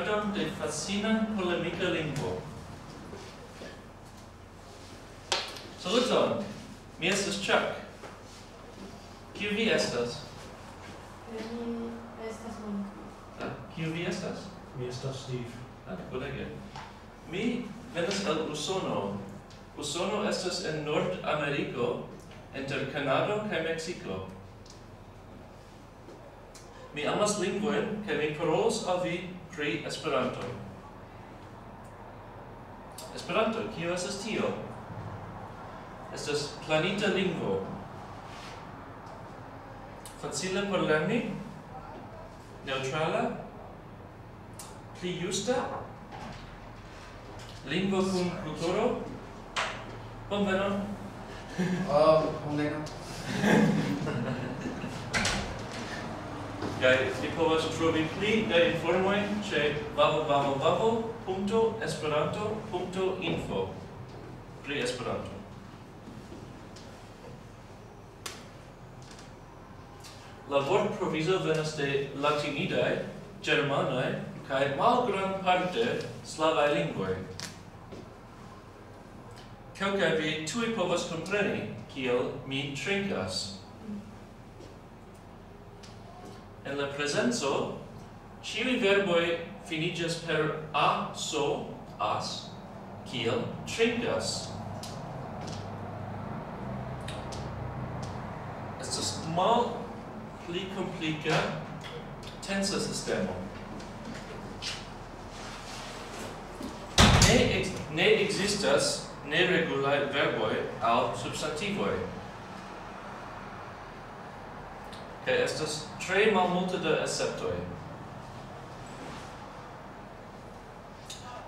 perdon de fascina polemica lingvo. Saluton, mi estas Chuck. Kiu vi estas? Mi estas Monika. Kiu vi estas? Mi estas Steve. Kolege. Mi venas el Usono. Usono estas en Nord-Ameriko, inter Kanado kaj Meksiko. Mi amas lingvojn kaj mi parolos al vi pri Esperanto. Esperanto, kio estas tio? Estas planita lingvo. Facile por lerni, neutrala, pli justa, lingvo kun kulturo. Bonvenon. Bonvenon. Kaj vi povas trovi pli da informoj ĉe www.esperanto.info pri Esperanto. La vortprovizo venas de latinidaj, germanaj kaj malgrandparte slavaj lingvoj. Kelkaj vi tuj povas kompreni, kiel mi trinkas. En la prezenco, ĉiuj verboj finiĝas per a, so, as, kiel trinkas. Estas pli komplika tensa sistemo. Ne ekzistas neregulaj verboj aŭ substantivoj. Kaj estas tre malmulte da esceptoj.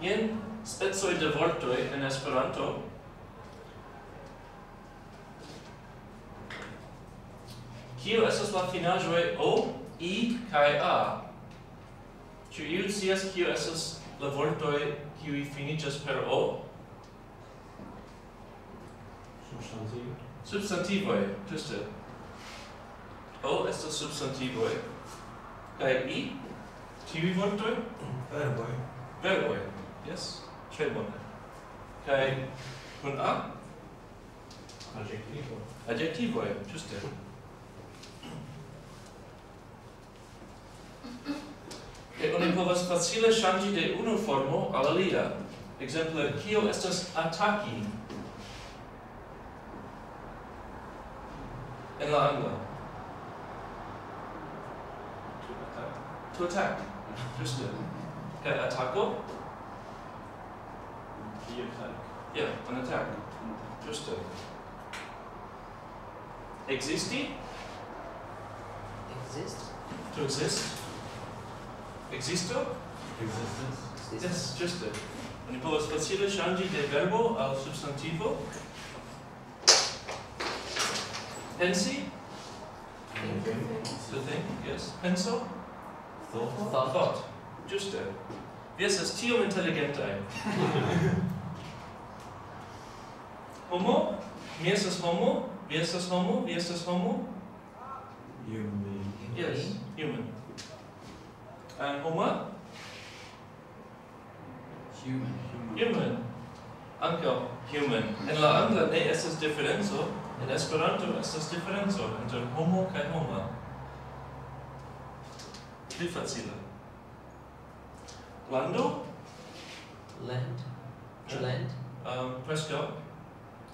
Jen specoj de vortoj en Esperanto. Kio estas la finaĵoj o, i kaj a? Ĉu iu scias kio estas la vortoj kiuj finiĝas per o? Substantivo. Substantivoj, ĝuste. O estas substantivoj. Kaj i? Tiuj vortoj? Verboj. Verboj. Yes, tre bone. Kaj kun a? Adjektivo. Adjektivoj, ĝuste. Kaj oni povas facile ŝanĝi de unu formo al alia. Ekzemple, kio estas ataki? En la angla. To attack. Ĝuste. Kaj atako? Yeah, an attack. Ĝuste. Existi? Exist? To exist? Existo? Existence. Yes, ĝuste. Oni povas facile ŝanĝi de verbo al substantivo. Pensi? To think, yes. Penso? Thought. Ĝuste. Vi estas tiom inteligentaj. Homo? Mi estas homo? Vi estas homo? Vi estas homo? Human. Yes, human. Homa? Human. Human. Ankaŭ human. En la angla ne estas diferenco, en Esperanto estas diferenco inter homo kaj homa. Pli facile. Lando? Land. Land. Preskaŭ.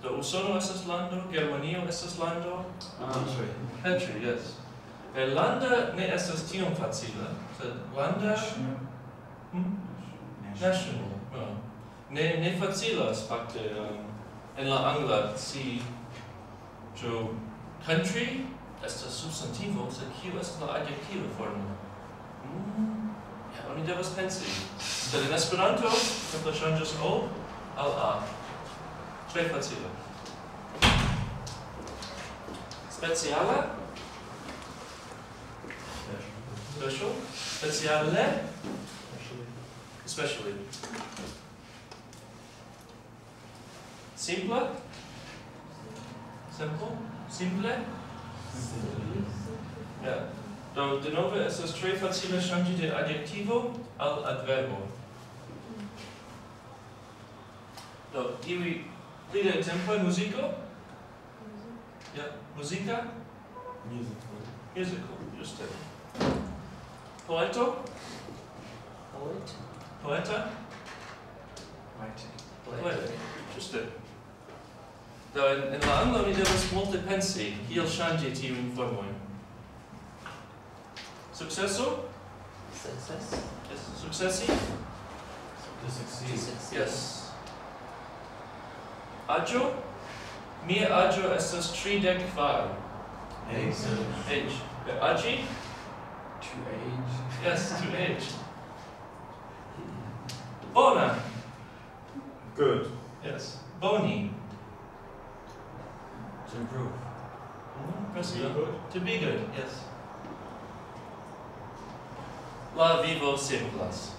Do Usono estas lando, Germanio estas lando. Country. Country, yes. Kaj landa ne estas tiom facile, sed landa national. Ne facilas fakte en la angla si ĉu country estas substantivo, sed kio estas la adjektiva formo? Oni devas pensi. Sed en Esperanto simple ŝanĝas o al a. Tre facile. Speciala? Special? Speciale? Especially. Simple? Simple? Simple? Yeah. Do denove estas tre facile ŝanĝi de adjektivo al adverbo. Do iuj pli da ekzemploj: muziko. Ja, muzika. Musical. Musical, juste. Poeto. Poet. Poeta. Poet. Poet. Juste. Do en la angla mi devas multe pensi kiel ŝanĝi tiujn formojn. Sukceso. Success. Yes. Successi. To succeed. Success. Yes. Aĝo. Mia aĝo estas 34. Excellent. Age. Aĝi. To age. Yes, to age. Bona. Good. Yes. Boni. To improve. Presto. good. To be good, yes. La vivo simplas.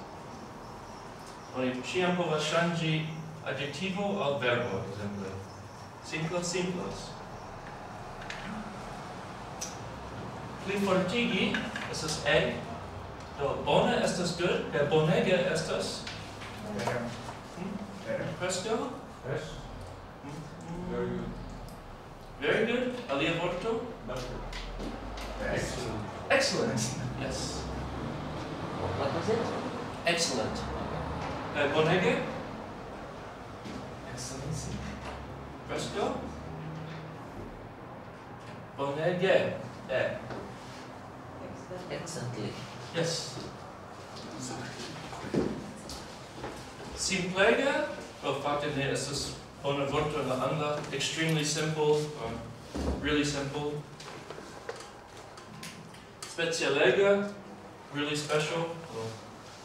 Oni ĉiam povas ŝanĝi adjektivo al verbo, ekzemple. Simplas. Pli fortigi estas egg. Do bone estas good, kaj bonege estas preskaŭ. Yes. Very good. Very good. Alia vorto? Excellent. Excellent. Yes. What was it? Excellent. Bonege? Excellency. Presto? Bonege. Excellently. Yes. Simplega? Fakte ne estas bona vorto en la angla. Extremely simple. Really simple. Specialega? Really special.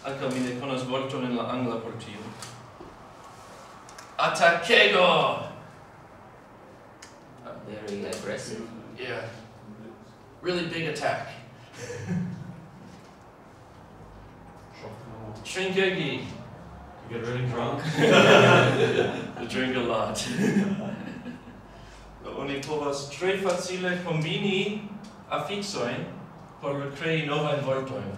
Ankaŭ mi ne konas vorton en la angla por tio. Atakego! Very aggressive. Yeah. Really big attack. Shrinkegi. You get really drunk. To drink a lot. Oni povas tre facile kombini affixojn por krei novajn vortojn.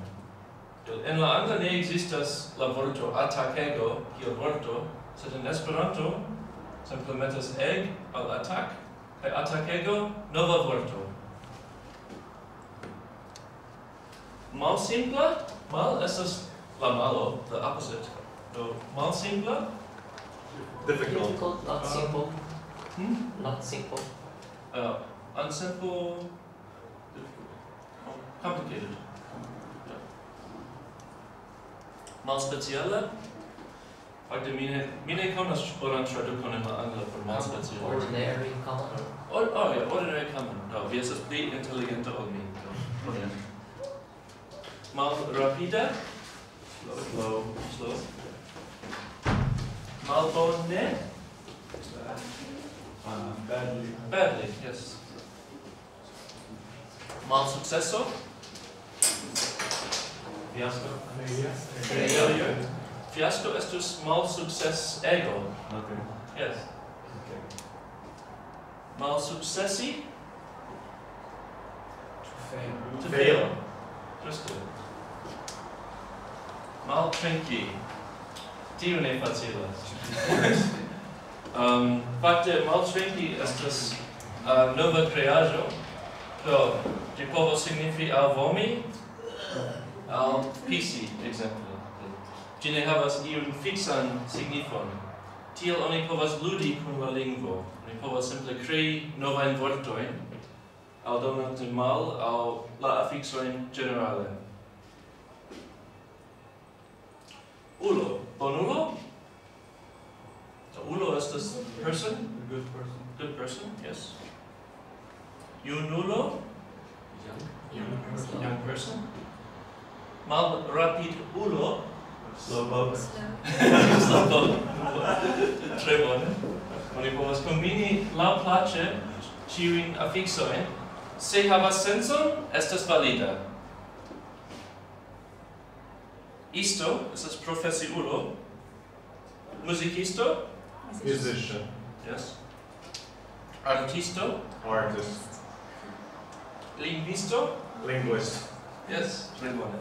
En la angla ne ekzistas la vorto atakego kiel vorto, sed en Esperanto simple metas egg al attack kaj atakego nova vorto. Malsimpla, mal estas la malo, the opposite. Do malsimpla, Difficult, not simple. Not simple. unsimple, complicated. Yeah. Malspeciala, fakte mi ne konas bonan tradukon en la angla por malspeciala. Ordinary, common. Yeah, ordinary common. No, vi estas pli inteligenta ol mi. Malrapida, slow. Malbone, badly, yes. Malsuccesso, Fiasco. failure. Fiasco estus malsuccess ego. Okay. Yes. Okay. Malsuccessi, to Fail. fail. Just it. Maltrinki. Tiu ne facilas. Fakte maltrinki estas nova kreaĵo. Do ĝi povas signifi aŭ vomi aŭ pisi, ekzemple. Ĝi ne havas iun fiksan signifon. Tiel oni povas ludi kun la lingvo. Oni povas simple krei novajn vortojn, aldonante mal aŭ la afiksojn ĝenerale. Ulo, bonulo? Ulo estas person, A good person. good person, yes. Junulo, young person. Mal rapid ulo, Slow boat. slow. Tre bone. Oni povas kombini laŭplaĉe ĉiujn afiksojn. Se havas sencon, estas valida. Isto estas profesiulo. Muzikisto? Musician. Yes. Artisto? Artist. Linguisto? Linguist. Yes, tre bone.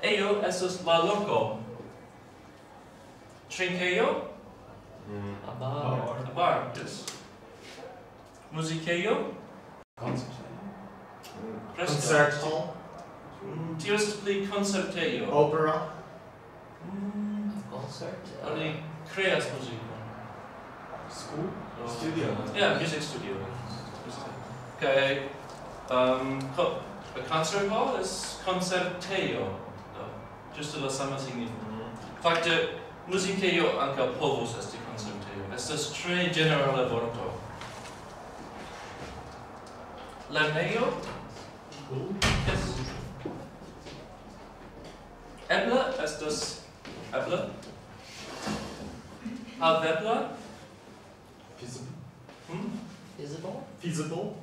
Ejo estas la loko. Trinkejo? A bar. A bar, yes. Musikejo? Concert. Presto. Concert hall, Tio estas pli koncertejo. opera, Concert. Oni kreas muzikon. School? Oh. Studio. Yeah, music studio. Okay. A concert hall is concertejo. Just la sama signifo. Fakte, musikejo ankaŭ povus esti koncertejo. Estas tre ĝenerala vorto. Lernejo? School? Yes. Eble estas eble. Havebla? Feasible. Visible. feasible,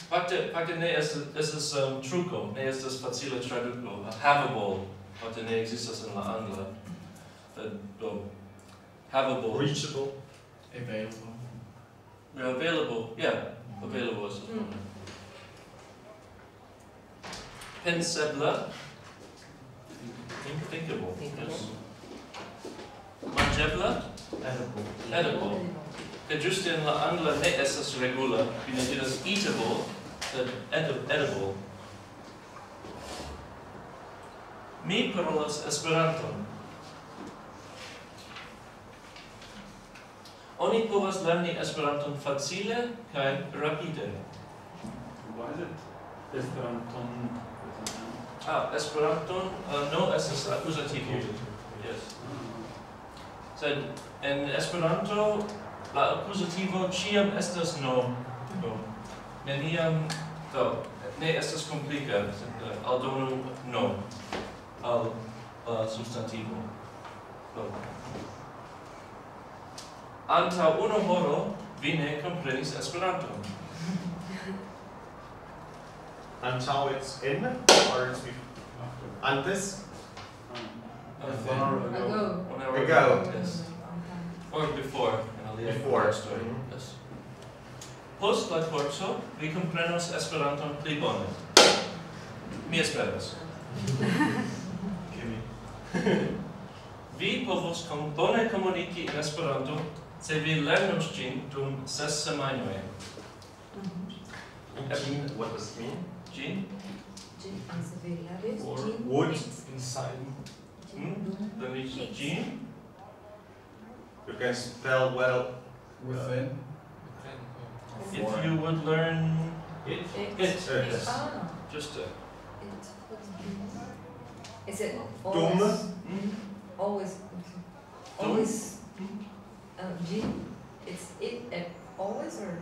Fakte ne estas truko, ne estas facila traduko. Havable, fakte ne ekzistas en la angla. Do havable. reachable, Available. Available, yeah, available is Pensable. Thinkable. Yes. Mangeble. Edible. Che giusto in la angla ne estas regula, vi ne diras eatable, sed edible. Mi parolas Esperanton. Oni povas lerni Esperanton facile kaj rapide. Why is it Esperanton? Esperanton no estas accusativo. Yes. Sed en Esperanto la accusativo ĉiam estas no. Neniam ne estas komplika, sed aldonu no al la substantivo. Antaŭ unu horo vi ne komprenis Esperanton. until it's in, or it's antes, Ago. Ago. Yes. Or before. Before. Story. Yes. Post la kurso vi komprenos Esperanton pli bone. Mi esperas. Vi povos bone komuniki en Esperanto se vi lernos ĝin dum 6 semajnoj. what does it mean? Ĝin? Or Wood, inside. Ĝin? you can spell well, Within. If you would learn It. yes. Ah, Just is it Dum. always? Always. Always. G. It's it always or?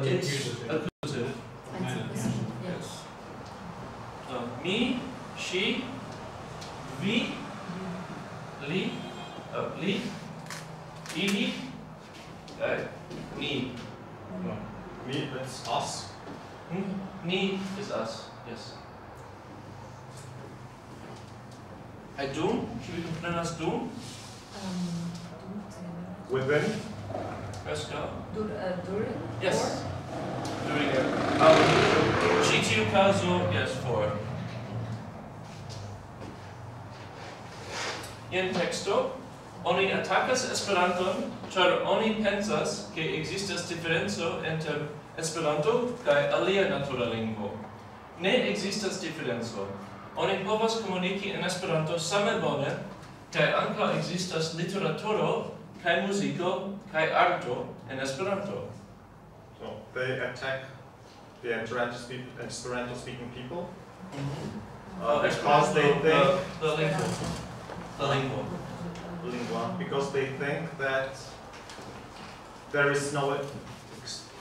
it's Accusative. accusative. Yeah. Yes. Me, she, vi, li, ili, ni. No. me, that's us. Ni is us, yes. Dum, should we komprenas dum? Within, Preskaŭ. During? Yes. During ĉi tiu kazo, yes, for. En teksto, oni atakas Esperanton, ĉar oni pensas, ke ekzistas diferenco inter Esperanto kaj alia natura lingvo. Ne ekzistas diferenco. Oni povas komuniki en Esperanto same bone, kaj ankaŭ ekzistas literaturo kaj muziko kaj arto en Esperanto. so they attack the Esperanto speaking people because they think the lingua. The lingua. lingua, because they think that there is no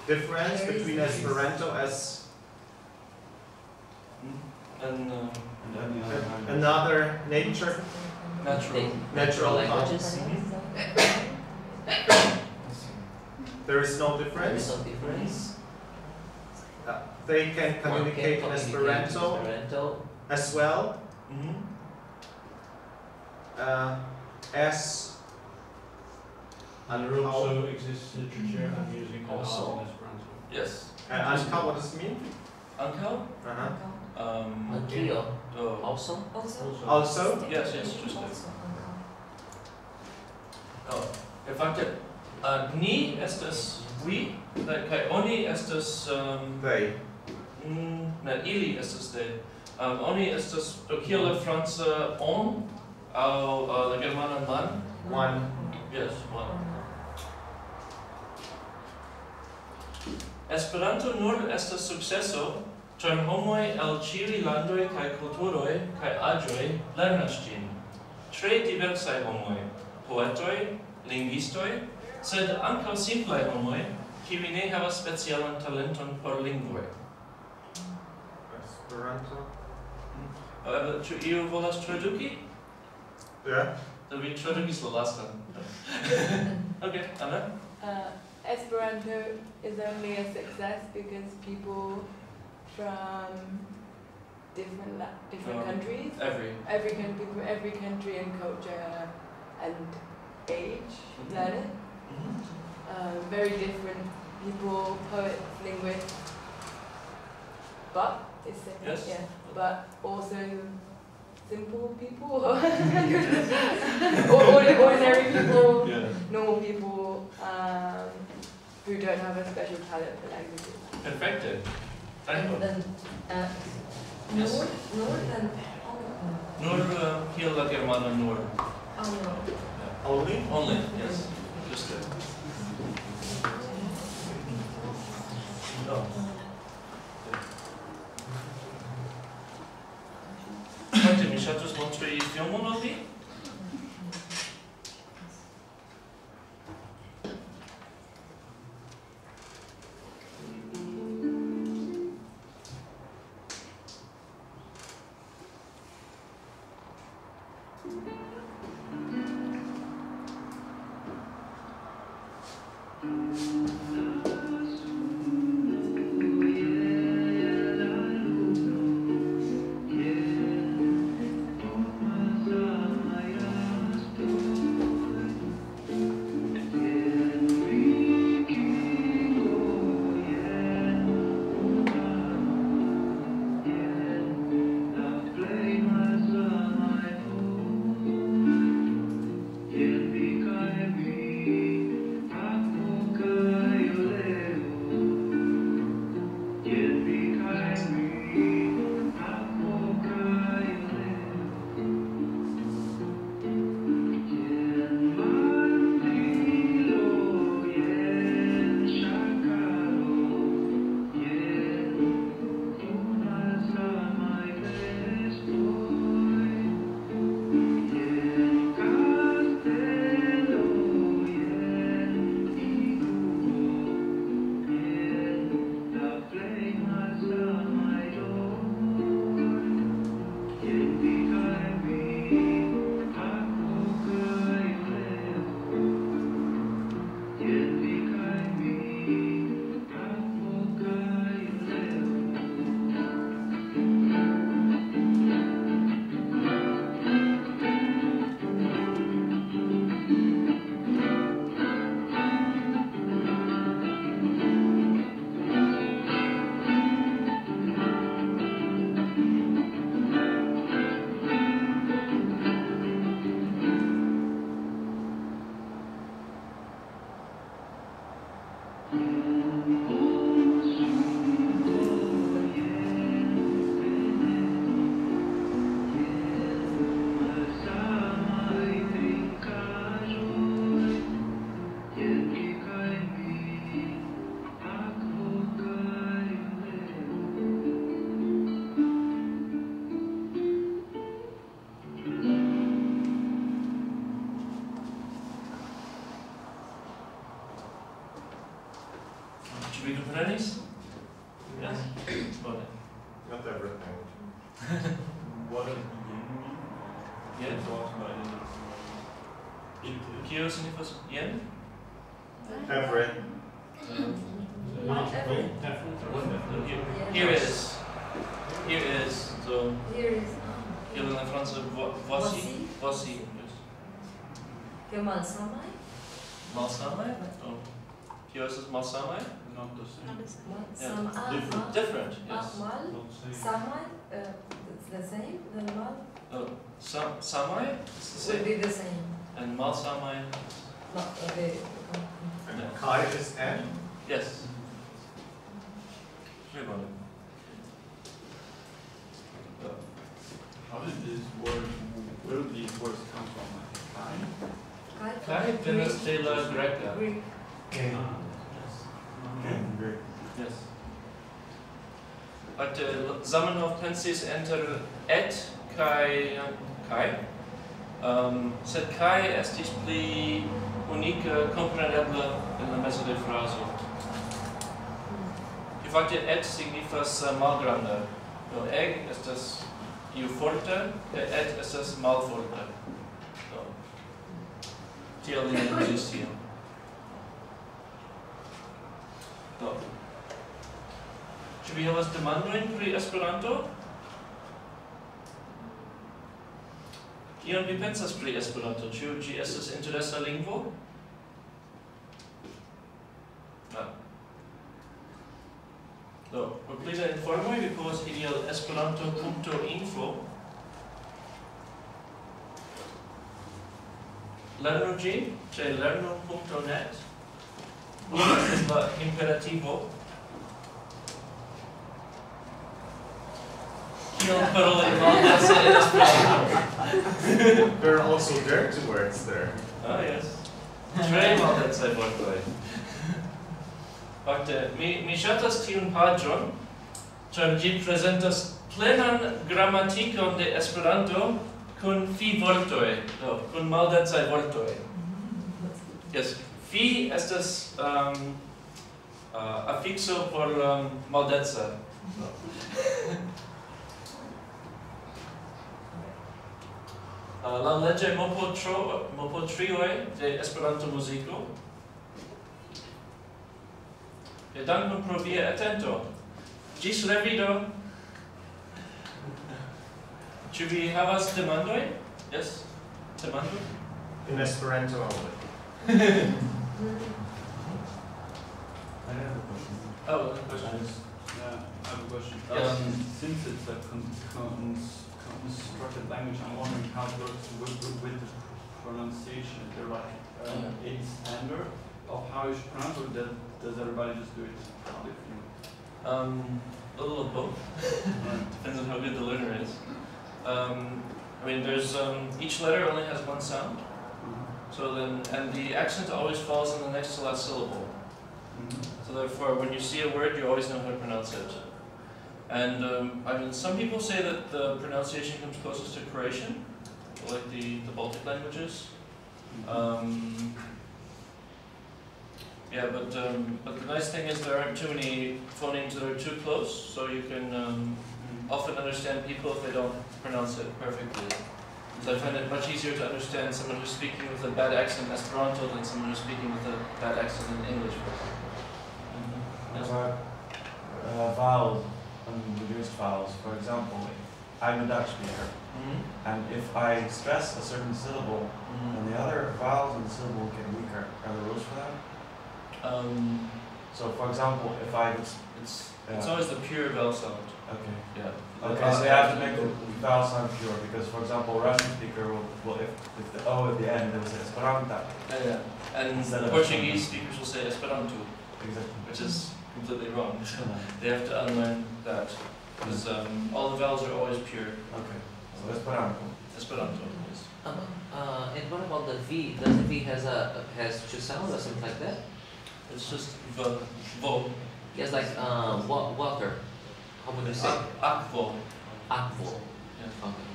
difference between Esperanto as And another natural languages. There is no There is difference. no difference. They can One communicate in can Esperanto as well as And there also exists literature and music and art Also. in Esperanto. yes. and what does it mean? Uncle. Until. Oh. Also? Also? Yes, yes, just that. Also, uncle. Oh, in fact, ni estas we, kai oni estas They. ne, ili estas de. Oni estas kiel la franca on, au la germana man. One. Yes, one. Esperanto nur estas sukceso, ĉar homoj el ĉiuj landoj kaj kulturoj kaj aĝoj lernas ĝin. Tre diversaj homoj, poetoj, lingvistoj, sed ankaŭ simplaj homoj, kiuj ne havas specialan talenton por lingvoj. Esperanto. Ĉu iu volas traduki? Yeah. Do vi tradukis la lastan? Okay, Anna? Esperanto is only a success because people from different countries, every country and culture and age learn it. Very different people, poets, linguists, but it's Yes. yeah, but also simple people, ordinary people, Yeah. normal people who don't have a special talent for languages. Perfekte. And Danke. then, Yes. nur then, Nur kiel la germana nur. Only? Only, yes. Just that. Oh. Heute, mi ŝatus montri filmon al vi? Ĉu vi komprenis? Yes? Bone. Not everything. What is Jen? Kio signifas jen? Every. Not every. Here is. So, Here is, kiel en la franca voici? Voici. Voici, yes. que malsamaj? Malsamaj? Oh. Kios is malsamai? Not the same. Not the same. Yeah. Different, yes. Mal, Not the same. samai, it's the same. The mal No, samai is the would same. be the same. And malsamai, No, okay. And Yeah. Kai is N. yes. Everybody. How did this word, where do these words come from? Like Kai, Venezuela, Greca. Greek. K. Yes. But Zamenhof pensis enter et kai sed kai estis pli unika compreneble in la mezo de frazo. Fakte et signifas malgranda. Do eg estas iu forte, et estas malforte. Do tiel li ne uzis tion. Do. Ĉu vi havas demandojn pri Esperanto? Kion vi pensas pri Esperanto? Ĉu ĝi estas interesa lingvo? No. Do, por pli da informoj vi povas iri al esperanto.info. Lernu ĝi ĉe lernu.net. Estas la imperativo. Kiel paroli maldece en Esperanto? There are also dirty words there. Ah, yes. Tre maldecaj vortoj. Fakte, mi ŝatas tiun paĝon, ĉar ĝi prezentas plenan gramatikon de Esperanto kun fi-vortoj, do, kun maldecaj vortoj. Yes, fi estas affixo por maldeca. La leĝe mopotrioj de Esperanto-muziko. Dankon pro via atento. Ĝis revido. Ĉu vi havas demandojn? Yes? Demandoj? In Esperanto only. I have a question. Oh, question. Yeah, I have a question. Yes. Since it's a constructed language, I'm wondering how it works with the pronunciation. Is there like a standard of how you should pronounce, or does everybody just do it how they feel? A little of both. Depends on how good the learner is. I mean, there's each letter only has one sound. So then, and the accent always falls on the next to last syllable. So therefore, when you see a word, you always know how to pronounce it. And I mean, some people say that the pronunciation comes closest to Croatian, like the Baltic languages. Yeah, but the nice thing is there aren't too many phonemes that are too close, so you can often understand people if they don't pronounce it perfectly. So I find it much easier to understand someone who's speaking with a bad accent in Esperanto than someone who's speaking with a bad accent in English. Yes. Vowels, reduced vowels. For example, I'm a Dutch speaker, and if I stress a certain syllable, then the other vowels in the syllable get weaker. Are there rules for that? So, for example, if it's always the pure vowel sound. Okay. Yeah. Okay, so you have to make the vowel sound pure, because, for example, a Russian speaker will if the O at the end, they will say Esperanto. Yeah. And Instead of Portuguese speakers will say Esperanto, Exactly. which is completely wrong. They have to unlearn that, because all the vowels are always pure. Okay. So Esperanto. Esperanto. Yes. And what about the V? Does the V has two sounds or something like that? It's just vo. Yes, like water. How would you say? Akvo. Aqua. Yeah. Okay.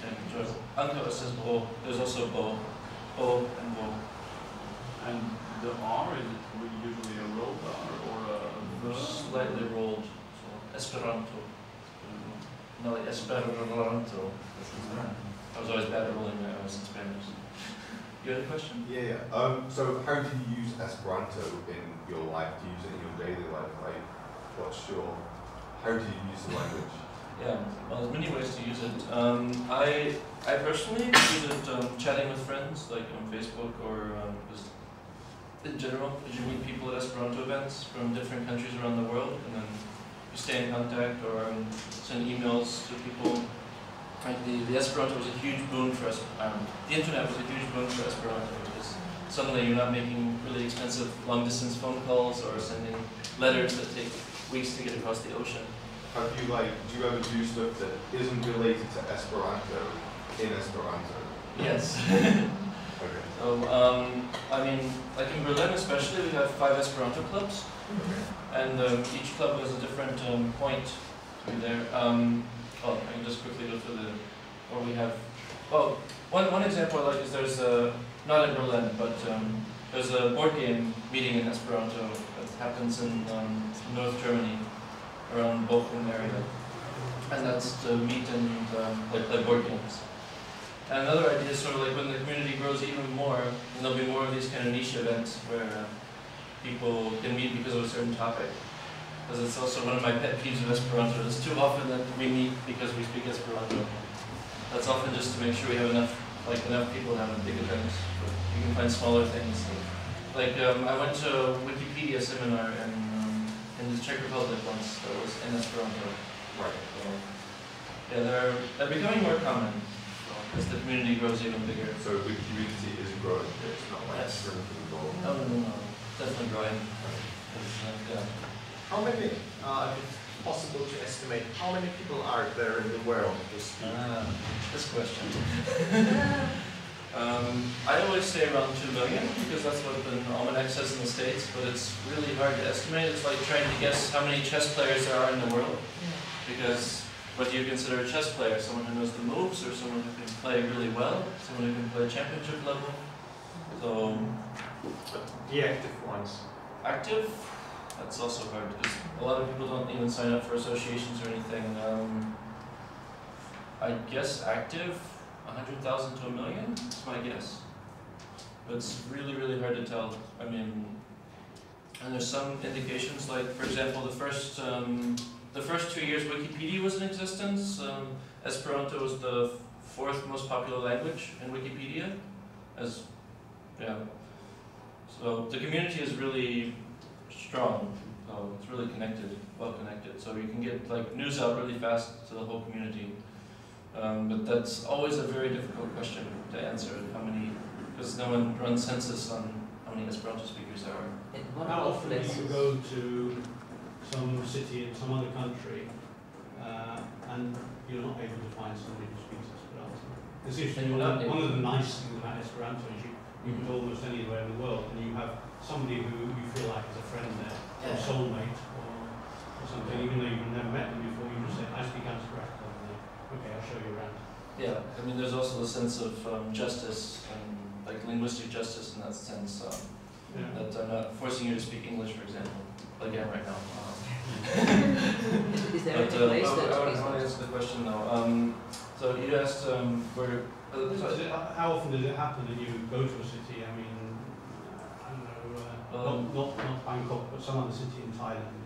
And Anko says bo. There's also bo. Bo and vo. And the R, is it usually a rolled R or a Slightly rolled. So Esperanto. No, like Esperanto. I was always bad at rolling my R's in Spanish. You had a question? Yeah. So how do you use Esperanto in your life? Do you use it in your daily life? Like, how do you use the language? Yeah, well, there's many ways to use it. I personally use it chatting with friends, like on Facebook or just in general, because you meet people at Esperanto events from different countries around the world, and then you stay in contact or send emails to people. Like the Esperanto was a huge boon for us. The internet was a huge boon for Esperanto because suddenly you're not making really expensive long-distance phone calls or sending letters that take weeks to get across the ocean. Have you do you ever do stuff that isn't related to Esperanto in Esperanto? Yes. Okay. So, I mean, like in Berlin especially, we have 5 Esperanto clubs, and each club has a different point to be there. Well, I can just quickly go through what we have. Well, one example I like is there's not in Berlin, but there's a board game meeting in Esperanto that happens in North Germany, around Bochum area, and that's to meet and play board games. And another idea is sort of like when the community grows even more, and there'll be more of these kind of niche events where people can meet because of a certain topic. Because it's also one of my pet peeves of Esperanto. It's too often that we meet because we speak Esperanto. That's often just to make sure we have enough people to have a big event. But you can find smaller things. Like I went to a Wikipedia seminar in the Czech Republic once that was in Esperanto. Right. So, yeah, they're becoming more common as the community grows even bigger. So the community is growing. It's not like Yes. shrinking at all. No. Definitely growing. Yeah. How many, if it's possible to estimate, how many people are there in the world who speak? This question. I always say around 2 million because that's what the almanac says in the States, but it's really hard to estimate. It's like trying to guess how many chess players there are in the world. Because what do you consider a chess player? Someone who knows the moves, or someone who can play really well? Someone who can play championship level? So, The active ones. active? That's also hard because a lot of people don't even sign up for associations or anything. I guess active, 100,000 to 1 million is my guess. But it's really, really hard to tell. I mean, and there's some indications, like for example, the first 2 years Wikipedia was in existence. Esperanto was the 4th most popular language in Wikipedia. So the community is really strong. It's really connected, well connected. So you can get like news out really fast to the whole community. But that's always a very difficult question to answer. How many? Because no one runs census on how many Esperanto speakers there are. And what How about often do you places? go to some city in some other country and you're not able to find somebody who speaks Esperanto? This is And you're not one of the nice things about Esperanto is you can go almost anywhere in the world and you have somebody who you feel like is a friend there, or a soulmate, or something, even though you've never met them before, you just say, I speak Esperanto, and they, okay, I'll show you around. Yeah, I mean, there's also the sense of justice and like linguistic justice in that sense. That I'm not forcing you to speak English, for example, like I am right now. Is there But, any place I that want speaks to answer the question though. So you asked where. How often does it happen that you go to a city? I mean, I don't know, not Bangkok, but some other city in Thailand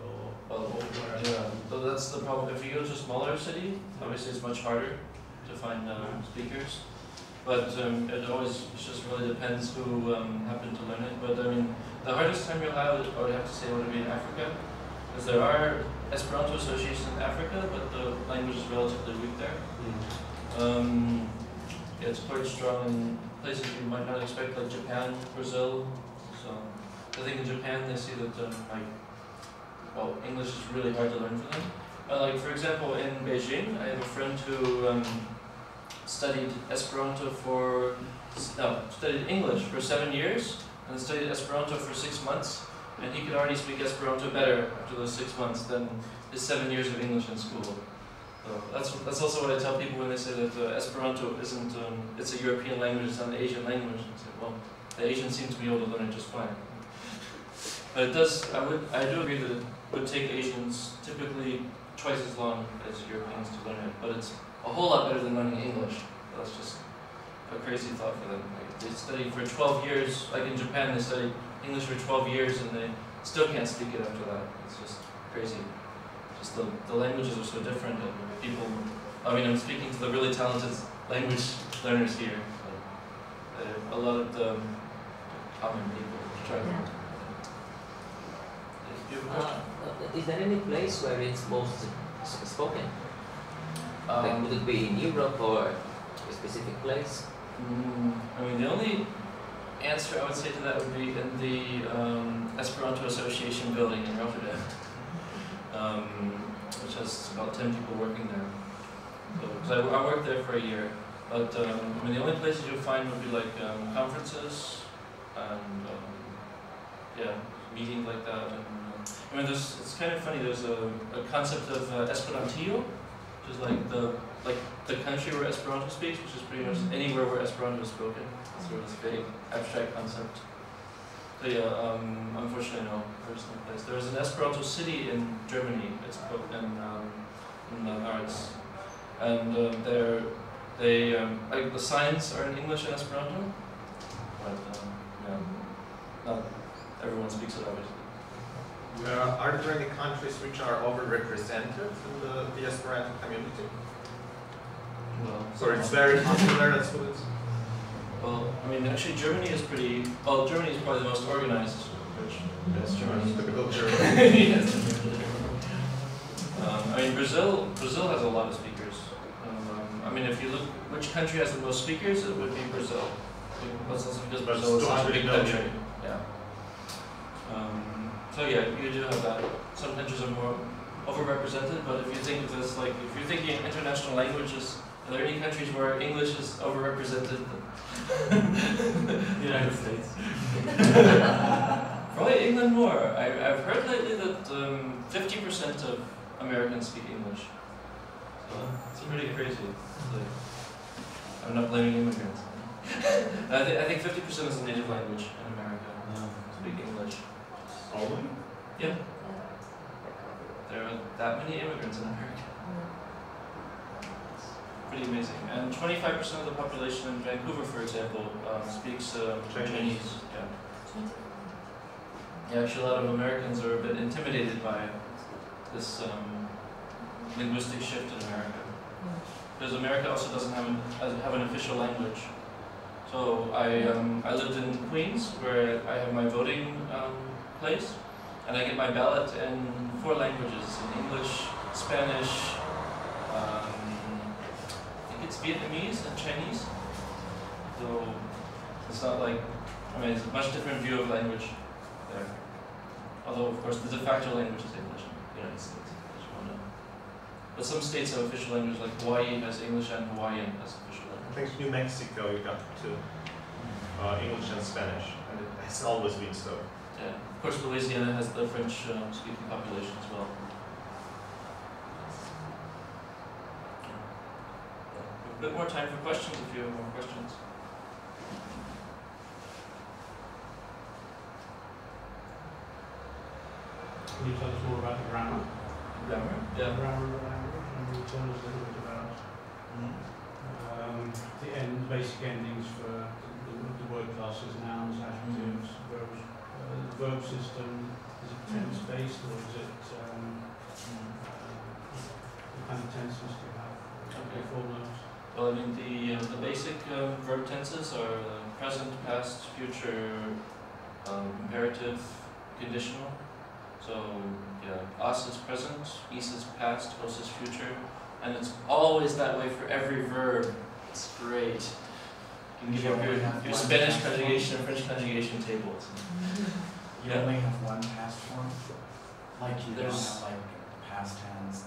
or wherever. Yeah, so that's the problem. If you go to a smaller city, obviously it's much harder to find speakers. But it just really depends who happened to learn it. But I mean, the hardest time you'll have, I would have to say, would be in Africa, because there are Esperanto associations in Africa, but the language is relatively weak there. Yeah, it's quite strong in places you might not expect, like Japan, Brazil. So I think in Japan they see that English is really hard to learn for them. Like for example, in Beijing, I have a friend who studied studied English for 7 years and studied Esperanto for 6 months, and he could already speak Esperanto better after those 6 months than his 7 years of English in school. So that's also what I tell people when they say that Esperanto isn't, it's a European language, it's not an Asian language. I say, well, the Asians seem to be able to learn it just fine. But it does, I do agree that it would take Asians typically twice as long as Europeans to learn it, but it's a whole lot better than learning English. That's just a crazy thought for them. Like, they studied for 12 years, like in Japan they studied English for 12 years and they still can't speak it after that. It's just crazy. Just the languages are so different and people, I mean I'm speaking to the really talented language learners here. A lot of the common people. Try to. Yeah. Do you have a question? Is there any place where it's most spoken? Like, would it be in Europe or a specific place? I mean, the only answer I would say to that would be in the Esperanto Association building in Rotterdam, which has about 10 people working there. So, 'cause I worked there for a year, but I mean, the only places you'll find would be like conferences and yeah, meetings like that. And, I mean, it's kind of funny. There's a concept of Esperantillo, which is like the country where Esperanto speaks, which is pretty much anywhere where Esperanto is spoken. It's sort of this big abstract concept. But yeah, unfortunately, no, there's no place. There's an Esperanto city in Germany. It's in the arts, and like the signs are in English and Esperanto, but yeah, not everyone speaks it obviously. Are there any countries which are overrepresented in the Esperanto community? Well, So it's very popular, let's put it. Well, I mean, actually, Germany is pretty. Well, Germany is probably the most organized. Which yes, Germany. Typical Germany. Yes. I mean, Brazil has a lot of speakers. I mean, if you look, which country has the most speakers, it would be Brazil. That's also because Brazil is such a big country. Yeah. So yeah, you do have that. Some countries are more overrepresented, but if you think of this, like, if you're thinking international languages, are there any countries where English is overrepresented? United States. Probably England more. I've heard lately that 50% of Americans speak English. So it's pretty crazy. Like, I'm not blaming immigrants. I think 50% is the native language in America. Speak English. Only? Yeah. There are that many immigrants in America. Pretty amazing. And 25% of the population in Vancouver, for example, speaks Chinese. Yeah. Yeah, actually, a lot of Americans are a bit intimidated by this linguistic shift in America, because America also doesn't have an official language. So I lived in Queens, where I have my voting place, and I get my ballot in 4 languages: in English, Spanish, I think it's Vietnamese and Chinese. So it's not like, I mean, it's a much different view of language there. Although, of course, the de facto language is English in the United States, as you all know. But some states have official language, like Hawaii has English and Hawaiian as official I language. think New Mexico you got to English and Spanish, and it has always been so. Yeah. Of course, Louisiana has the French-speaking population as well. A bit more time for questions if you have more questions. Can you tell us more about the grammar? Grammar? The Yeah. grammar of the language, and you tell us a little bit about the basic endings for the word classes, nouns, adjectives, verbs. The verb system, is it tense-based or is it what kind of tenses do you have? Okay. Full notes. Well, I mean, the basic verb tenses are present, past, future, imperative, conditional. So, yeah, us is present, is is past, os is future, and it's always that way for every verb. It's great. You can give up your Spanish conjugation and French conjugation tables. You only have one past form? Like you don't There's- have like past tense.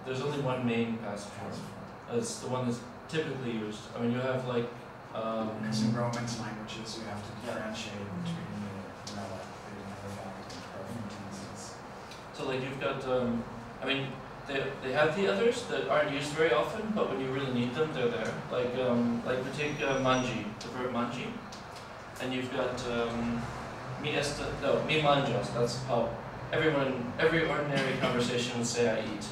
There's only one main past form. It's the one that's typically used. I mean, you have like. Because in Romance languages you have to differentiate between the relative and perfect tenses. So like you've got, I mean, they have the others that aren't used very often, but when you really need them, they're there. Like we take manji, the verb manji, and you've got mi manjas. That's how every ordinary conversation would say I eat.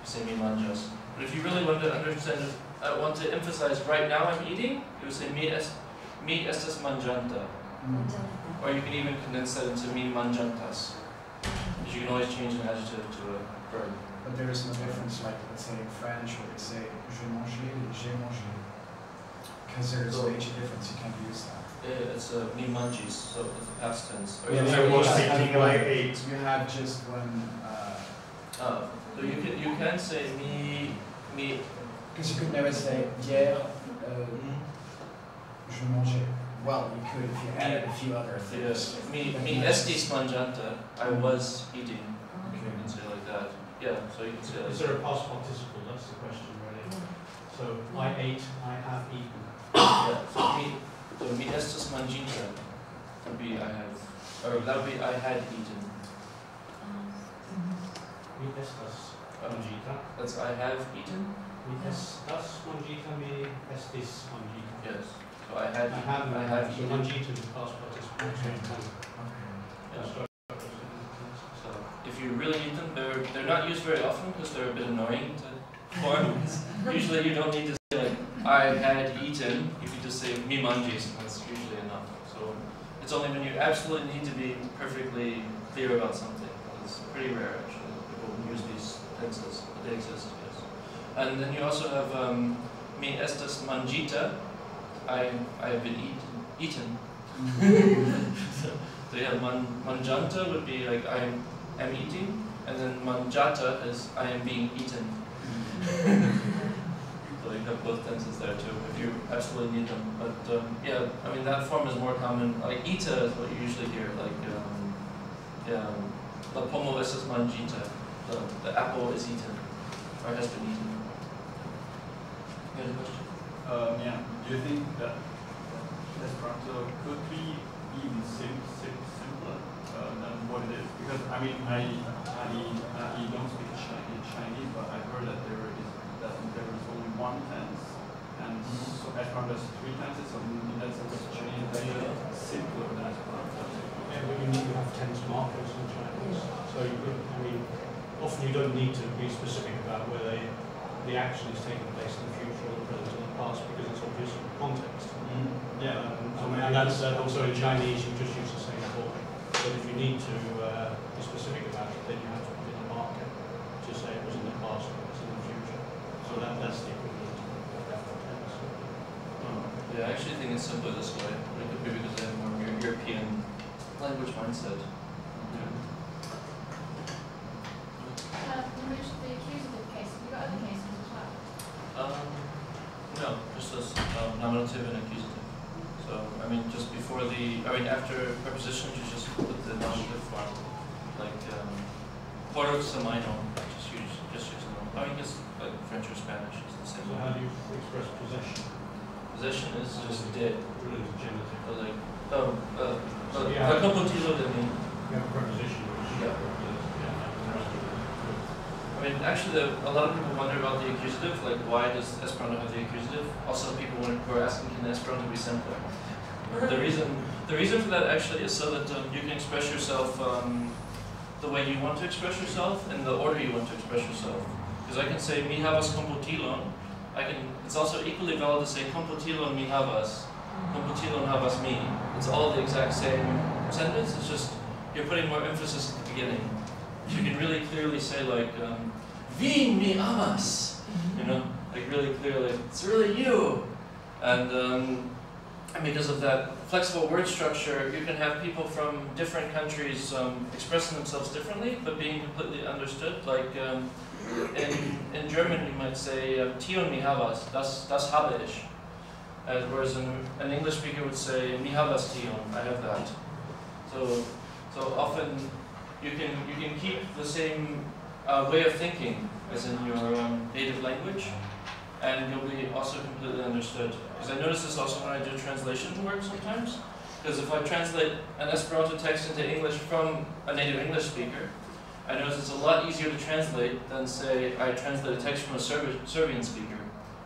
You say mi manjas. But if you really want to understand, want to emphasize right now I'm eating, you would say mi estas manjanta. Or you can even condense that into mi manjantas. Because you can always change an adjective to a verb. But there is no difference, like let's say in French where they say je mangeais, j'ai mangé. Because there's So- a major difference, you can't use that. It's mi manĝis, so it's the past tense. Or Yeah, you so can you use- have speaking one- like eight. You have just one, so you can say mi. because you could never say hier, je mangeais. Well, you could if you added a few other things. Yes, mi estis manĝanta. I was eating. Okay. You can say like that. Yeah, so you can say like Is there a past participle? That's the question, really. So I ate, I have eaten. yeah. So mi estis manĝinta would be I have, or that would be I had eaten. Mi estas manĝita. That's I have eaten. Mi estas manĝita, mi estis manĝita. Yes. So I had. I have eaten. manĝita is past participle. Yeah. So if you really eat them, they're not used very often because they're a bit annoying to form. Usually you don't need to say like I had eaten. You can just say mi manĝis. That's usually enough. So it's only when you absolutely need to be perfectly clear about something. It's pretty rare actually. People use these tenses, but they exist. Yes. And then you also have mi estas manĝita. I have been eaten. So yeah, manĝanta would be like I am eating, and then manĝata is I am being eaten. So you have both tenses there too, if you absolutely need them. But yeah, I mean that form is more common. Like ita is what you usually hear. Like yeah, la pomo estas manĝita. The apple is eaten, or has been eaten. You had a question? Yeah. Do you think that Esperanto could be even simpler than what it is? Because I mean, I don't speak Chinese, but I heard that there is only one tense, and so Esperanto has three tenses. So in that sense, Chinese is very simpler than Esperanto. Yeah, but you need to have tense markers in Chinese. So you could, I mean, often you don't need to be specific about whether the action is taking place in the future or the present or the past because it's obvious from context. Yeah. And that's also in Chinese you just use the same form. But if you need to be specific about it, then you have to put in a marker to say it was in the past or it's in the future. So that's the equivalent of definite tense. Yeah, I actually think it's simpler this way. It could be because they have more European language mindset. Yeah. You mentioned the accusative case. Have you got other cases as well? No, just as nominative and accusative. So, I mean, just before after prepositions, you just put the nominative form. Like, por semino, just use them. I mean, just like French or Spanish is the same. So how do you express possession? Possession is just did. Relative genitive. Or like, So you a have- computilo de mí. You have a preposition which Yeah. I mean, actually, a lot of people wonder about the accusative, like why does Esperanto have the accusative? Also, people who are asking, can Esperanto be simpler? The reason for that actually is so that you can express yourself the way you want to express yourself in the order you want to express yourself. Because I can say mi havas komputilon. It's also equally valid to say komputilon mi havas, komputilon havas mi. It's all the exact same sentence. It's just you're putting more emphasis at the beginning. You can really clearly say like, vi mi amas, you know, like really clearly, it's really you. And because of that flexible word structure, you can have people from different countries expressing themselves differently, but being completely understood. Like in German, you might say, tion mi havas, das habe ich. Whereas an English speaker would say, mi havas tion, I have that. So often, you can keep the same way of thinking as in your native language, and you'll be also completely understood. Because I notice this also when I do translation work sometimes. Because if I translate an Esperanto text into English from a native English speaker, I notice it's a lot easier to translate than say I translate a text from a Serbian speaker.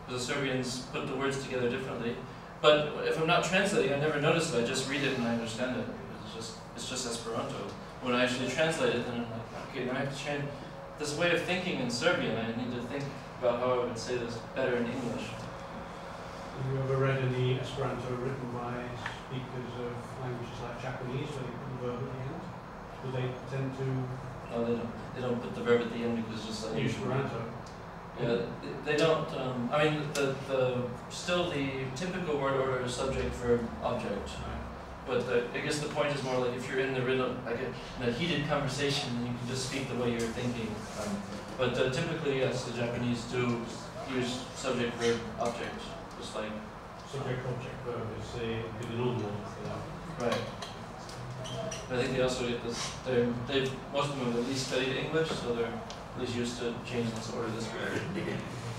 Because the Serbians put the words together differently. But if I'm not translating, I never notice it. I just read it and I understand it. It's just Esperanto. When I actually translate it, then I'm like, okay, now I have to change this way of thinking in Serbian. I need to think about how I would say this better in English. Have you ever read any Esperanto written by speakers of languages like Japanese where they put the verb at the end? Do they tend to No, they don't. They don't put the verb at the end because it's just use unusual. Esperanto? Yeah, they don't. I mean, still the typical word order is subject, verb, object. But I guess the point is more like if you're in the rhythm, like in a heated conversation, then you can just speak the way you're thinking. But typically, yes, the Japanese do use subject, verb, object, just like subject, object, verb is the normal one for that. right. I think they also get this. Most of them have at least studied English, so they're at least used to changing this order this way.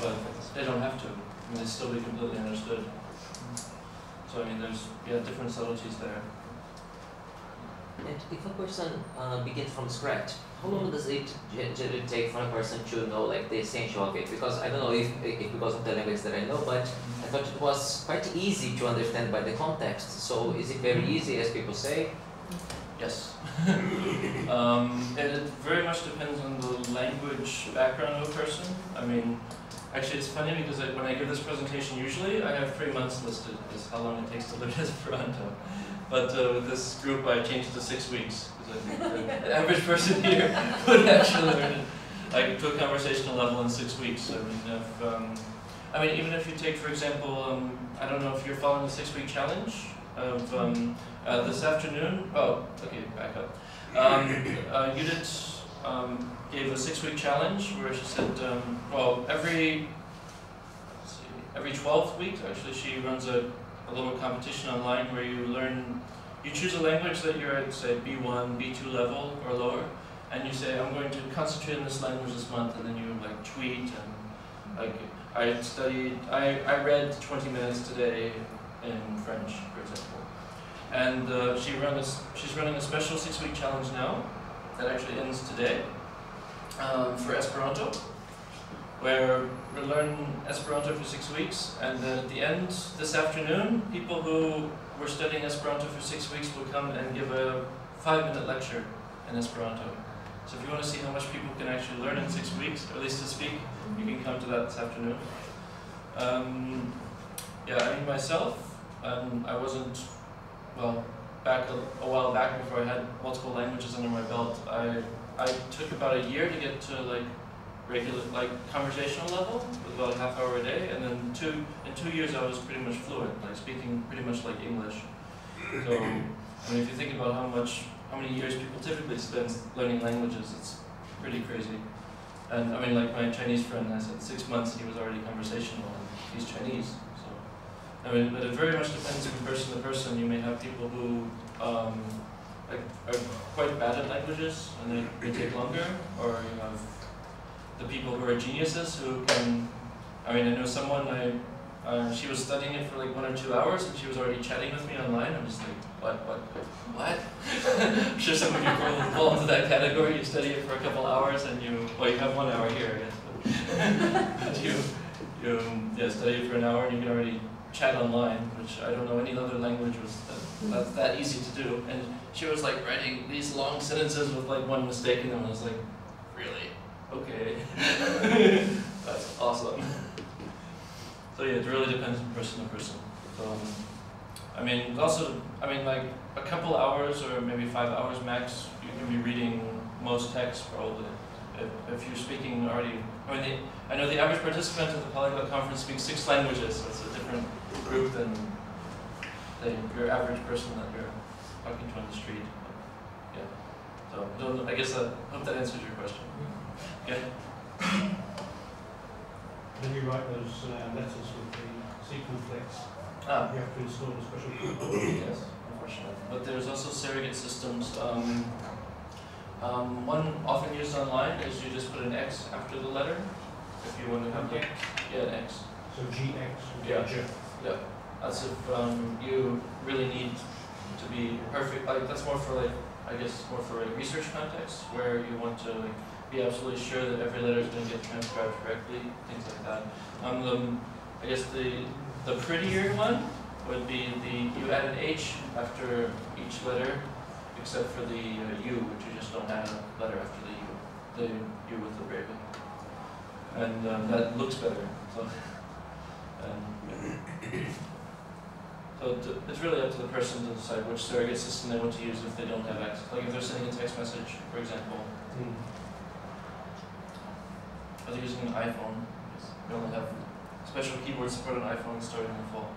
But they don't have to. I mean, they still be completely understood. So I mean, there's different subtleties there. And if a person begins from scratch, how long does it generally take for a person to know like the essential of it? Because I don't know if because of the language that I know, but I thought it was quite easy to understand by the context. So is it very easy, as people say? Yes. It very much depends on the language background of a person. I mean, actually it's funny because when I give this presentation, usually I have 3 months listed as how long it takes to learn Esperanto. But with this group I changed it to 6 weeks, because I think the average person here would actually learn it like to a conversational level in 6 weeks. I mean, even if you take, for example, I don't know if you're following the 6-week challenge of this afternoon. Oh, okay, back up. Judith gave a 6-week challenge where she said, well, every 12th week, actually, she runs a little competition online where you choose a language that you're at, say, B1, B2 level or lower, and you say, I'm going to concentrate on this language this month, and then you like tweet and like, I read 20 minutes today in French, for example. And she's running a special 6-week challenge now that actually ends today for Esperanto, where we learn Esperanto for 6 weeks, and then at the end this afternoon, people who were studying Esperanto for 6 weeks will come and give a 5-minute lecture in Esperanto. So if you want to see how much people can actually learn in 6 weeks, or at least to speak, you can come to that this afternoon. Yeah, I mean myself, I wasn't, well, a while back before I had multiple languages under my belt, I took about a year to get to like regular, like conversational level, with about a half hour a day, and then in 2 years I was pretty much fluent, like speaking pretty much like English. So, I mean, if you think about how many years people typically spend learning languages, it's pretty crazy. And I mean, like my Chinese friend, I said 6 months and he was already conversational, and he's Chinese. So, I mean, but it very much depends from person to person. You may have people who like are quite bad at languages and they may take longer, or you have the people who are geniuses who can. I mean, I know someone she was studying it for like 1 or 2 hours and she was already chatting with me online. I'm just like, what? I'm sure some of you probably fall into that category. You study it for a couple hours and you have 1 hour here, I guess. But you study it for an hour and you can already chat online, which I don't know any other language that's that easy to do. And she was like writing these long sentences with like one mistake in them. I was like, really? Okay. That's awesome. So yeah, it really depends from person to person. I mean, like a couple hours or maybe 5 hours max, you can be reading most texts probably. If you're speaking already, I know the average participant at the Polyglot conference speaks 6 languages, so it's a different group than your average person that you're talking to on the street. Yeah. So I guess I hope that answers your question. Okay. Then you write those letters with the circumflex. You have to install a special keyboard. Yes, unfortunately. But there's also surrogate systems. One often used online is you just put an X after the letter. If you want to have an X. So GX. Yeah. That's if you really need to be perfect. Like that's more for more for a research context where you want to be absolutely sure that every letter is going to get transcribed correctly, things like that. I guess the prettier one would be you add an H after each letter, except for the U, which you just don't add a letter after the U with the bracket. And that looks better. So it's really up to the person to decide which surrogate system they want to use if they don't have access. Like if they're sending a text message, for example. If they're using an iPhone, We only have special keyboard support on iPhones starting in the fall.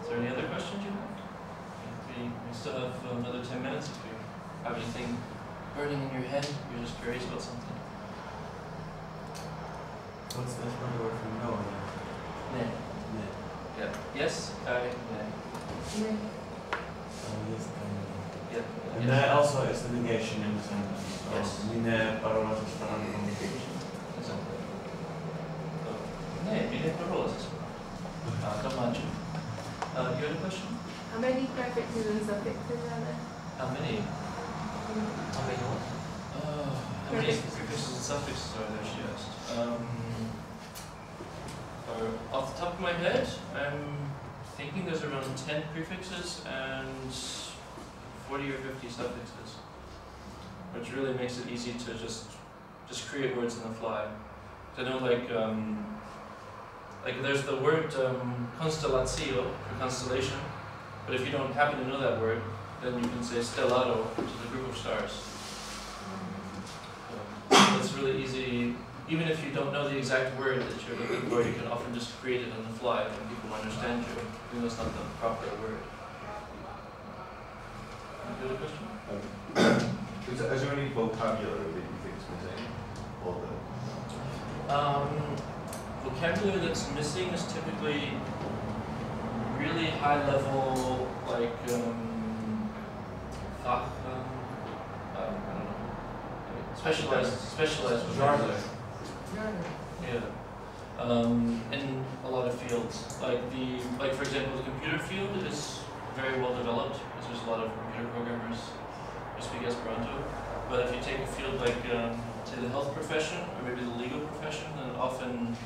Is there any other questions you have? We still have another 10 minutes if you have anything burning in your head, you're just curious about something. What's the Esperanto word for no? Ne. Ne. Yeah. Yes, I, ne. Ne. Yes, Yeah. and Yes. that also is the negation in the sentence. So, Yes. mine parolas Esperanto. Exactly. So, ne, mine parolas Esperanto. Domaĝe. You had a question? How many prefixes and suffixes are there? How many? How many what? How many prefixes and suffixes are there, she asked. Off the top of my head, I'm thinking there's around 10 prefixes and 40 or 50 suffixes, which really makes it easy to just create words on the fly. I know, like there's the word constellatio for constellation, but if you don't happen to know that word, then you can say stellato, which is a group of stars. So it's really easy. Even if you don't know the exact word that you're looking for, you can often just create it on the fly and people understand you, even though it's not the proper word. Any other question? Is there any vocabulary that you think is missing? Or Vocabulary that's missing is typically really high level, like I don't know, specialized vocabulary. Yeah. In a lot of fields, like for example, the computer field is very well developed because there's a lot of computer programmers who speak Esperanto. But if you take a field like say the health profession or maybe the legal profession, then often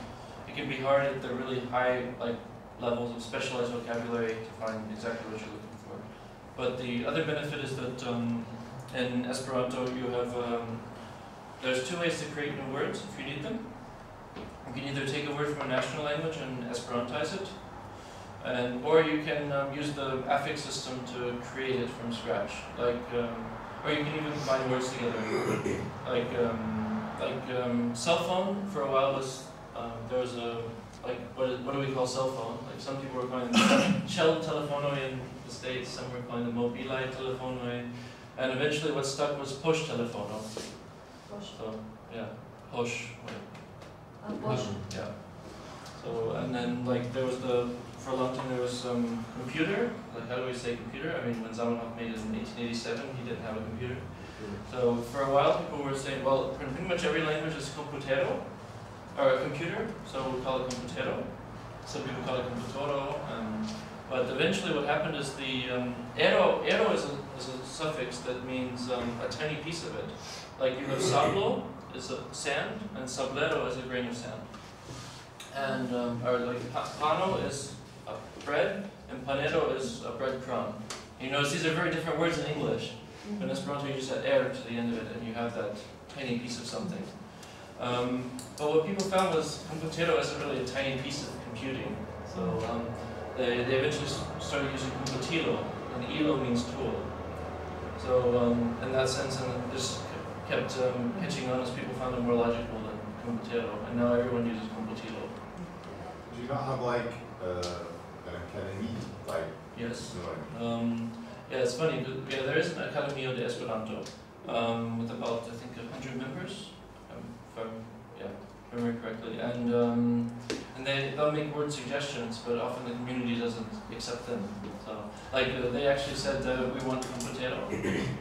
it can be hard at the really high levels of specialized vocabulary to find exactly what you're looking for. But the other benefit is that in Esperanto you have there's two ways to create new words if you need them. You can either take a word from a national language and Esperantize it, or you can use the affix system to create it from scratch. Or you can even combine words together. Cell phone for a while was there was a what do we call cell phone? Like some people were calling it cell telefono in the States, some were calling it mobile telefono, and eventually what stuck was push telefono. Push. So yeah, push. Push. Yeah. So and then there was for a long time there was computer. Like how do we say computer? I mean when Zamenhof made it in 1887, he didn't have a computer. So for a while people were saying, well, pretty much every language is computero, or a computer, so we call it computero. Some people call it computoro. But eventually what happened is the ero is a suffix that means a tiny piece of it. Like you have sablo is a sand, and sablero is a grain of sand. And or like pano is a bread, and panero is a bread crumb. You notice these are very different words in English. In Esperanto you just add er to the end of it, and you have that tiny piece of something. But what people found was computero isn't really a tiny piece of computing. So they eventually started using computilo, and ilo means tool. So in that sense, and it just kept catching on as people found it more logical than computero, and now everyone uses computilo. do you not have an academy? Yes. No, Yeah, it's funny, but yeah, there is an Academia de Esperanto with about, I think, 100 members, if I remember correctly. And they'll make word suggestions, but often the community doesn't accept them. So, they actually said we want computero,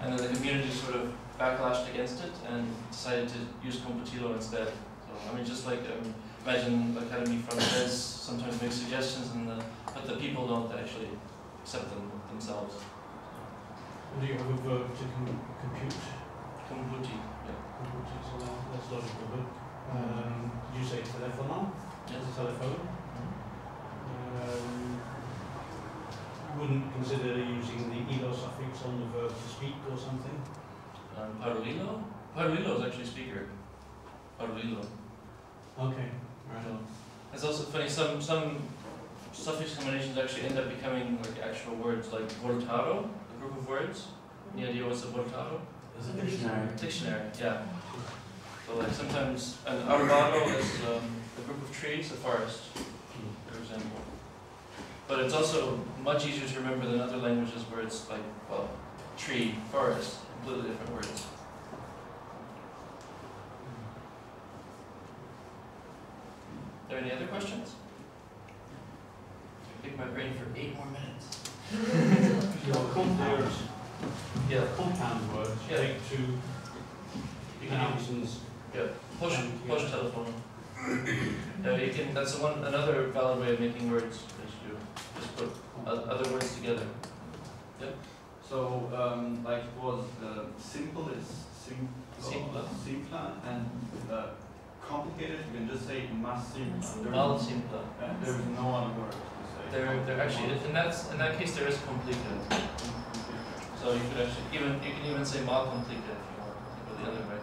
and then the community sort of backlashed against it and decided to use computilo instead. So, I mean, just imagine Academy Francés sometimes make suggestions, but the people don't actually accept them themselves. Do you have a verb to compute? Computi, yeah. Computi, so that's logical. But did you say telefono? Yes. Telephone. You wouldn't consider using the ilo suffix on the verb to speak or something? Parolilo? Parolilo is actually speaker. Parolilo. Okay, right. So, it's also funny, some suffix combinations actually end up becoming actual words, like Vortado, a group of words. Any idea what's a Vortado? It's a dictionary. Dictionary, yeah. So like sometimes an arvado is a group of trees, a forest, for example. But it's also much easier to remember than other languages where it's like, well, tree, forest, completely different words. Are there any other questions? Pick my brain for 8 more minutes. There's Yeah. compound words, Yeah. take two announcements. Yeah. Push telephone. Yeah, you can. That's another valid way of making words. Is you just put other words together. Yeah. So, like, was simple is Simpler. simpler, and complicated, you can just say más simple. Mal simpler. There is no other word to say. There actually in that case there is complicated. So you could actually you can even say mal complicated if you want to go the other way.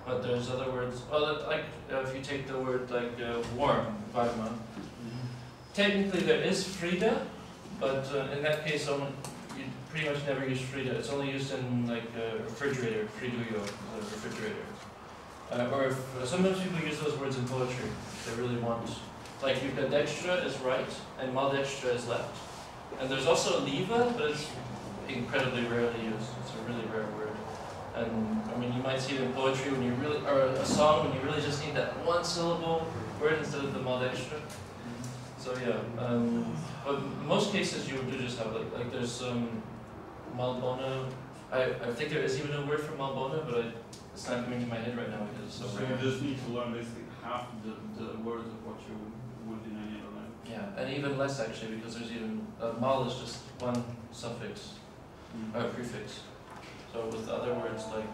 But there's other words. Well, like if you take the word like warm, warma. Technically there is Frida, but in that case you pretty much never use Frida. It's only used in like a refrigerator, friduyo, the refrigerator. Or if sometimes people use those words in poetry. They really want, like dextra is right and maldextra is left. And there's also liva, but it's incredibly rarely used. It's a really rare word. And I mean, you might see it in poetry when you really, or a song when you really just need that one syllable word instead of the maldextra. So yeah, but in most cases you do just have like there's malbona. I think there is even a word for malbona, but it's not coming to my head right now because it's so So rare. you just need to learn basically half the words of what you would in any other language. Yeah, and even less actually because there's even mal is just one suffix or prefix. So with other words like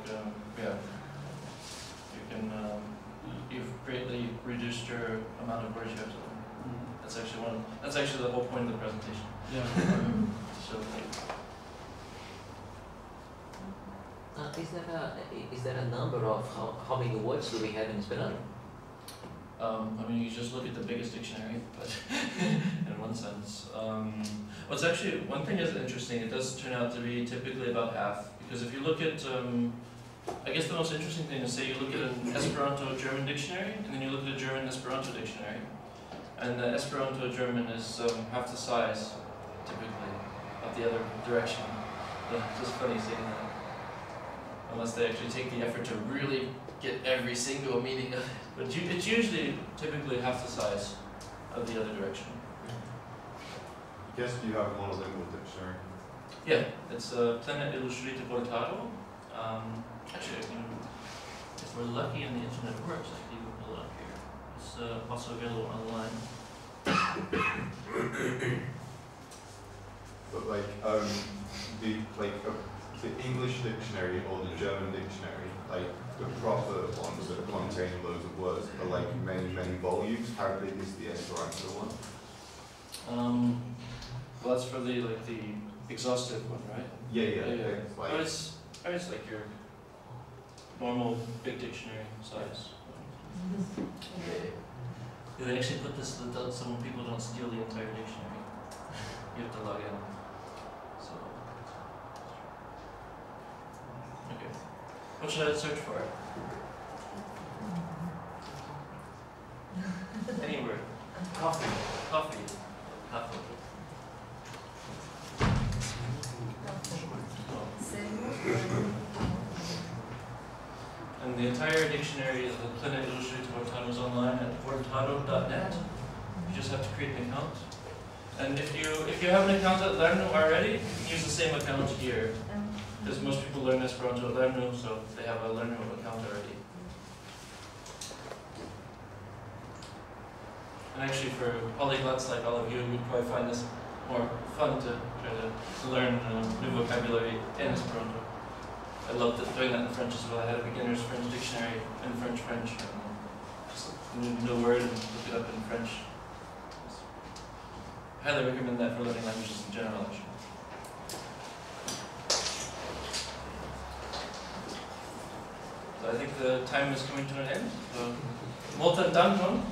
yeah, you can you've greatly reduced your amount of words you have to learn. That's actually the whole point of the presentation. Yeah. So is there a number of how many words do we have in Esperanto? I mean, you just look at the biggest dictionary, but in one sense. What's actually, one thing is interesting, it does turn out to be typically about half, because if you look at, I guess the most interesting thing is say you look at an Esperanto German dictionary, and then you look at a German Esperanto dictionary, and the Esperanto German is half the size, typically, of the other direction. It's just funny seeing that. Unless they actually take the effort to really get every single meaning of it. But it's usually, typically, half the size of the other direction. I guess you have a monolingual dictionary. Yeah, it's Planet Illustrated Vortado. Actually, if we're lucky and the internet works, I can even pull it up here. It's also available online. But the English dictionary or the German dictionary, like the proper ones that contain loads of words, are like many volumes. How big is the Esperanto one? Well, that's for the exhaustive one, right? Yeah. It's like your normal big dictionary size. They actually put this so when people don't steal the entire dictionary. You have to log in. So, okay. What should I search for? Any word. Coffee. Coffee. Coffee. And the entire dictionary of the Planet Illustrated Vortado is online at vortado.net. You just have to create an account. And if you have an account at Lernu already, you can use the same account here. Because most people learn Esperanto at Lernu, so they have a Lernu account already. And actually for polyglots like all of you, you'd probably find this more fun to try to learn new vocabulary in Esperanto. I loved doing that in French as well. I had a beginner's French dictionary in French, just new word and look it up in French. I highly recommend that for learning languages in general, actually. So I think the time is coming to an end. So, molten dankon.